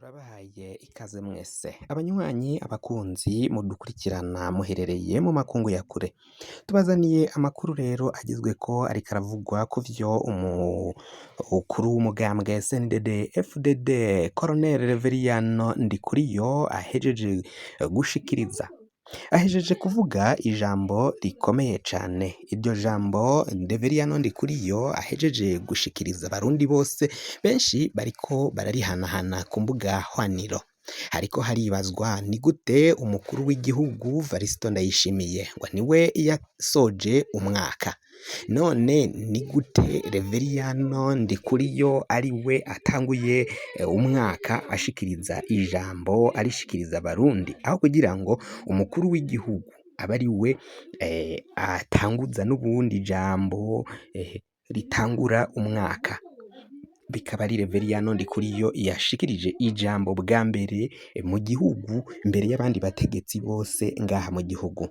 Turabahaye ikaze mwese abanywanyi abakunzi mudukurikirana muherereye mu makungu ya kure, tubazaniye amakuru rero agezweko ariko aravugwa kuvyo umukuru w'umugambwe CNDD FDD Colonel Reveriyano Ndikuriyo ahejeje kuvuga ijambo rikomeye cane. Iryo jambo Reveriyano Ndikuriyo ahejeje gushikiriza abarundi bose benshi bariko bararihanahana ku mbuga hwaniro, hariko haribazwa ni gute umukuru w'igihugu Varisito Ndayishimiye ngo niwe yasoje umwaka, none ni gute Reveriyano Ndikuriyo ari we atanguye umwaka ashikiriza ijambo arishikiriza abarundi, aho kugira ngo umukuru w'igihugu abe ari we atanguza n'ubundi jambo ritangura umwaka, bikaba ari Reveriyano Ndikuriyo yashikirije ijambo bwa mbere mu gihugu imbere y'abandi bategetsi bose ngaha mu gihugu.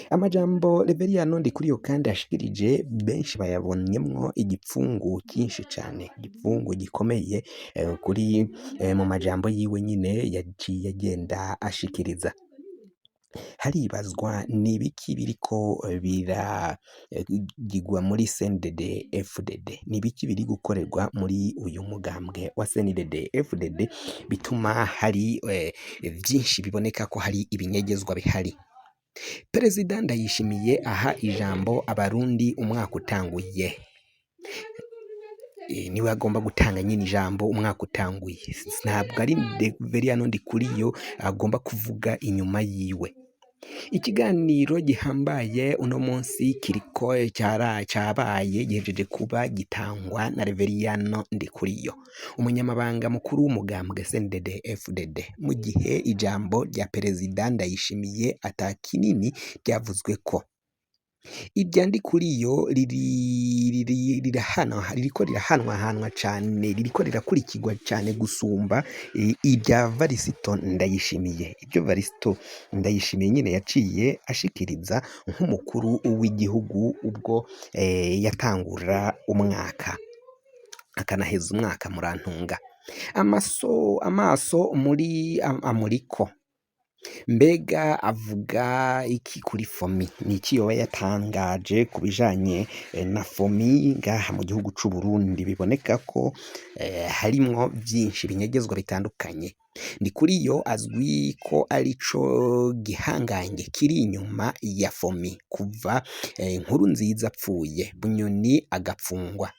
Amajambo Reveriyano Ndikuriyo kandi yashikirije benshi bayabonyemwo igipfungu cyinshi cane, igipfungu gikomeye kuri mu majambo yiwe nyine yaciye agenda ashikiriza. Haribazwa ni ibiki biriko biragirwa muri CNDD FDD, ni ibiki biri gukorerwa muri uyu mugambwe wa CNDD FDD bituma hari vyinshi biboneka ko hari ibinyegezwa bihari. Perezida Ndayishimiye aha ijambo abarundi umwaka utanguye, niwe agomba gutanga nyine ijambo umwaka utanguye, ntabwo ari Reveriyano Ndikuriyo agomba kuvuga inyuma yiwe. Ikiganiro gihambaye uno munsi kiriko cyabaye gihejeje kuba gitangwa na Reveriyano Ndikuriyo, umunyamabanga mukuru w'umugambwe CNDD FDD, mu gihe ijambo rya Perezida Ndayishimiye ata kinini ryavuzweko. Irya Ndikuriyo ririko rirahanwahanwa cane, ririko rirakurikirwa cane gusumba irya Varisito Ndayishimiye. Iryo Varisito Ndayishimiye nyine yaciye ashikiriza nk'umukuru w'igihugu ubwo yatangura umwaka akanaheza umwaka murantunga. Amaso muri amuriko, mbega avuga iki kuri FOMI? Ni iki yoba yatangaje ku bijanye na FOMI ngaha mu gihugu c'u Burundi? Biboneka ko harimwo vyinshi binyegezwa bitandukanye. Ndikuriyo azwi ko arico gihangange kiri inyuma ya FOMI kuva Nkurunziza apfuye, Bunyoni agapfungwa.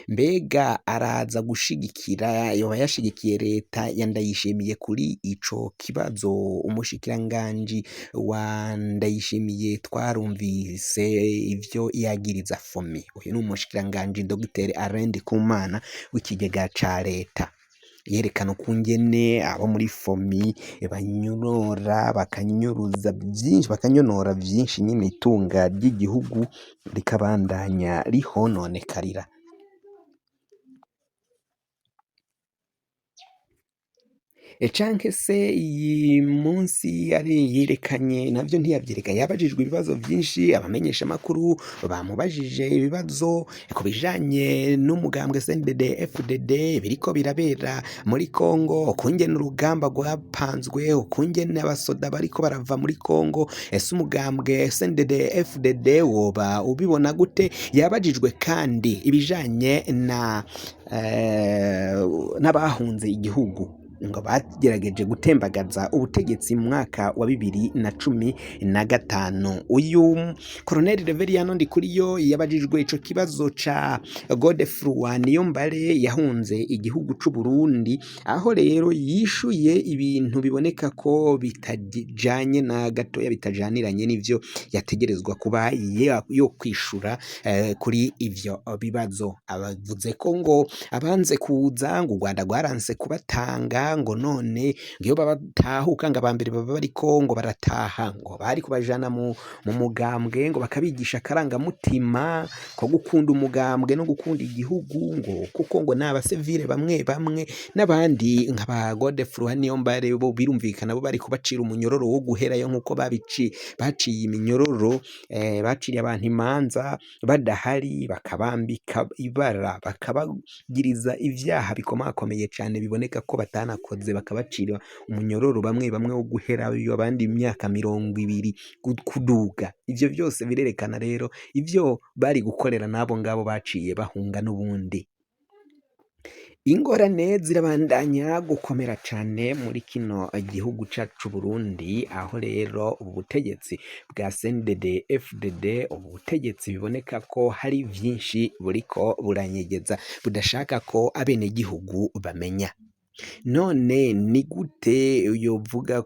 Mbega araza gushigikira, yoba yashigikiye leta ya Ndayishimiye kuri ico kibazo? Umushikiranganji wa Ndayishimiye twarumvise ivyo yagiriza FOMI, uyu ni umushikiranganji Dr Alain Ndikumana w'ikigega ca leta, yerekana ukungene abo muri FOMI banyonora vyinshi nyine itunga ry'igihugu rikabandanya rihononekarira. Canke se iyi munsi yari yerekanye navyo ntiyavyerekanye, yabajijwe ibibazo vyinshi, abamenyesha makuru bamubajije ibibazo ku bijanye n'umugambwe CNDD FDD biriko birabera muri Kongo, ukungene urugamba rwapanzwe, ukungene abasoda bariko barava muri Kongo, ese umugambwe CNDD FDD woba ubibona gute? Yabajijwe kandi ibijanye n'abahunze igihugu ngo bagerageje gutembagaza ubutegetsi mu mwaka wa 2015. Uyu Colonel Reveriyano Ndikuriyo yabajijwe ico kibazo ca Godefroid Niyombare yahunze igihugu c'u Burundi, aho rero yishuye ibintu biboneka ko bitajanye na gatoya, bitajaniranye n'ivyo yategerezwa kuba yo kwishura kuri ivyo bibazo. Abavuze ko ngo abanze kuza ngo u Rwanda rwaranse kubatanga, ngo none ngiyo babatahuka ngo abambere baba bariko ngo barataha, ngo bari kubajana mu mugambwe ngo bakabigisha akarangamutima ko gukunda umugambwe no gukunda igihugu, ngo kuko ngo n'abasivile bamwe bamwe n'abandi nk'aba Godefroid Niyombare bo birumvikana bo bari kubacira umunyororo wo guherayo nk'uko baciye iminyororo, baciriye abantu imanza badahari, bakabambika ibara, bakabagiriza ivyaha bikomakomeye cane biboneka ko batana bakoze bakabacira umunyororo bamwe bamwe wo guherayo abandi imyaka 20 kuduga. Ivyo vyose birerekana rero ivyo bari gukorera n'abo ngabo baciye bahunga n'ubundi. Ingorane zirabandanya gukomera cane muri kino gihugu cacu c'Uburundi, aho rero ubu butegetsi bwa CNDD FDD, ubu butegetsi biboneka ko hari vyinshi buriko buranyegeza budashaka ko abenegihugu bamenya. None ni gute yovuga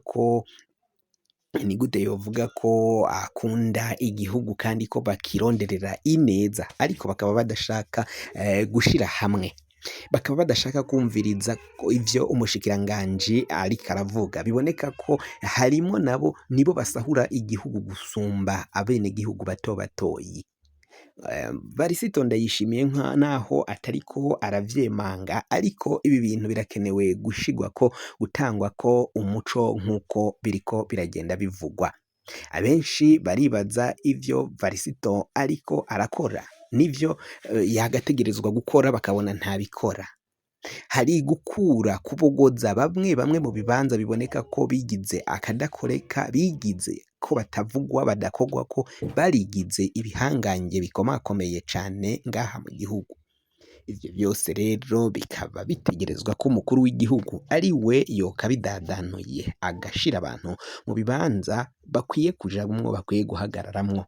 ko akunda igihugu kandi ko bakironderera ineza, ariko bakaba badashaka gushira hamwe, bakaba badashaka kumviriza ivyo umushikiranganji ariko aravuga. Biboneka ko harimo nibo basahura igihugu gusumba abenegihugu bato batoyi. Varisito Ndayishimiye naho atariko aravyemanga, ariko ibi bintu birakenewe gutangwa ko umuco nk'uko biriko biragenda bivugwa. Abenshi baribaza ivyo Varisito ariko arakora nivyo yagategerezwa gukora, bakabona ntabikora. Hari gukura kubogoza bamwe mu bibanza biboneka ko bigize akadakoreka, bigize ko batavugwa badakogwa, ko barigize ibihangange bikomakomeye cane ngaha mu gihugu. Ivyo byose rero bikaba bitegerezwa ko umukuru w'igihugu ari we yokabidadanuye agashira abantu mu bibanza bakwiye kujamwo, bakwiye guhagararamwo.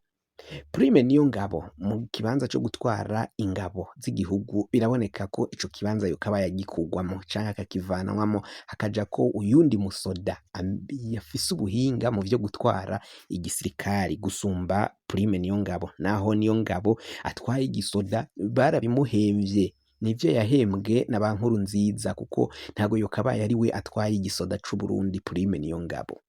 Prime Niyongabo mu kibanza co gutwara ingabo z'igihugu, biraboneka ko ico kibanza yokaba yagikugwamo canke akakivanwamo hakaja ko uyundi musoda yafise ubuhinga mu vyo gutwara igisirikari gusumba Prime Niyongabo. Naho Niyongabo atwaye igisoda barabimuhemvye, nivyo yahembwe na ba Nkurunziza, kuko ntago yokabaye ari we atwaye igisoda c'Uburundi Prime Niyongabo.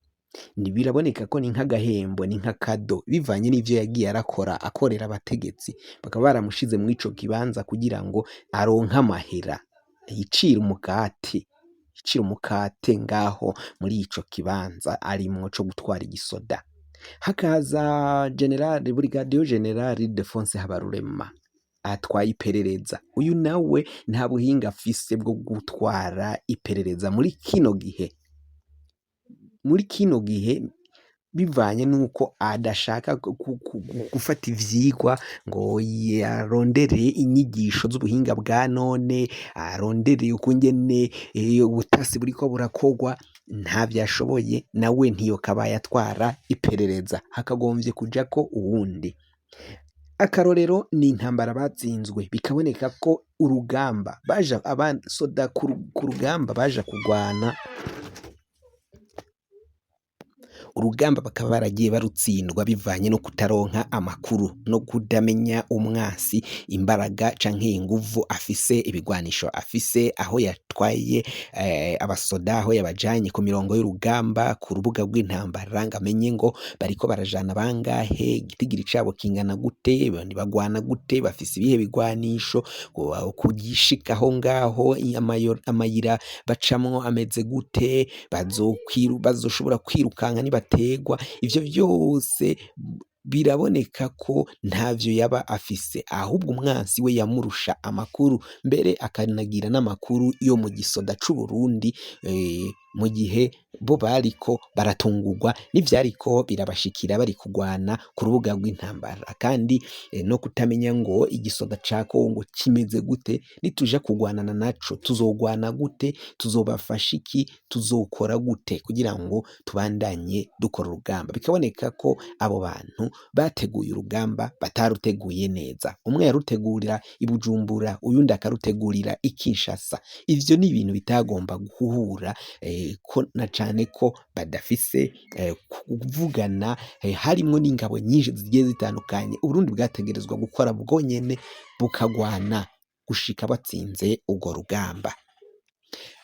Biraboneka ko ni nk'agahembo, ni nk'akado bivanye n'ivyo yagiye arakora akorera abategetsi, bakaba baramushize muri ico kibanza kugira ngo aronke amahera yicire umukate ngaho muri ico kibanza arimwo co gutwara igisoda. Hakaza Brigadier General Ildefonse Habarurema atwaye iperereza. Uyu nawe nta buhinga afise bwo gutwara iperereza muri kino gihe bivanye nuko adashaka gufata ivyigwa ngo yarondere inyigisho z'ubuhinga bwa none, arondere ukungene ubutasi buriko burakogwa, ntavyashoboye. Nawe ntiyokabaye atwara iperereza, hakagomvye kujako uwundi. Akarorero ni intambara batsinzwe, bikaboneka ko urugamba baja abasoda ku rugamba baja kugwana, urugamba bakaba baragiye barutsindwa bivanye no kutaronka amakuru no kudamenya umwasi imbaraga canke inguvu afise, ibigwanisho afise, aho yatwaye abasoda, aho yabajanye ku mirongo y'urugamba ku rubuga rw'intambara, ngamenye ngo bariko barajana bangahe, igitigiri cabo kingana gute, bagwana gute, bafise ibihe bigwanisho, kugishika aho ngaho amayira bacamwo ameze gute, bazoshobora kwirukanka nibategwa. Ivyo vyose biraboneka ko ntavyo yaba afise, ahubwo umwansi we yamurusha amakuru, mbere akanagira n'amakuru yo mu gisoda c'Uburundi, mu gihe bo bariko baratungurwa n'ivyariko birabashikira bari kugwana ku rubuga rw'intambara. Kandi no kutamenya ngo igisoda ca Kongo kimeze gute, nituja kugwanana naco tuzogwana gute, tuzobafasha iki, tuzokora gute kugira ngo tubandanye dukora urugamba. Bikaboneka ko abo bantu bateguye urugamba bataruteguye neza, umwe yarutegurira i Bujumbura, uyundi akarutegurira i Kinshasa. Ivyo ni ibintu bitagomba guhura, ko na cane ko badafise kuvugana, harimwo n'ingabo nyinshi zigiye zitandukanye. Uburundi bwategerezwa gukora bwonyene bukagwana gushika batsinze urwo rugamba.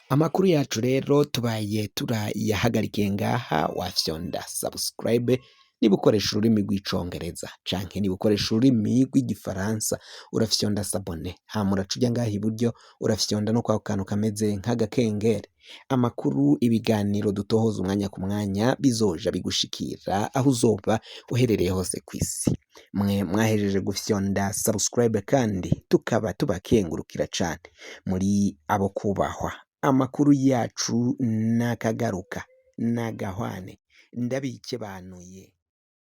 Amakuru yacu rero tubaye turayahagarikiye ngaha. Wafyonda subscribe niba ukoresha ururimi rw'icongereza, canke niba ukoresha ururimi rw'igifaransa urafyonda sabone, hama uraca uja ngaha iburyo urafyonda no kwako kantu kameze nk'agakengeri. Amakuru, ibiganiro dutohoza umwanya ku mwanya bizoja bigushikira aho uzoba uherereye hose kw'isi. Mwe mwahejeje gufyonda subscribe kandi tukaba tubakengurukira cane, muri abo kubahwa. amakuru yacu nakagaruka, nagahwane, ndabikebanuye.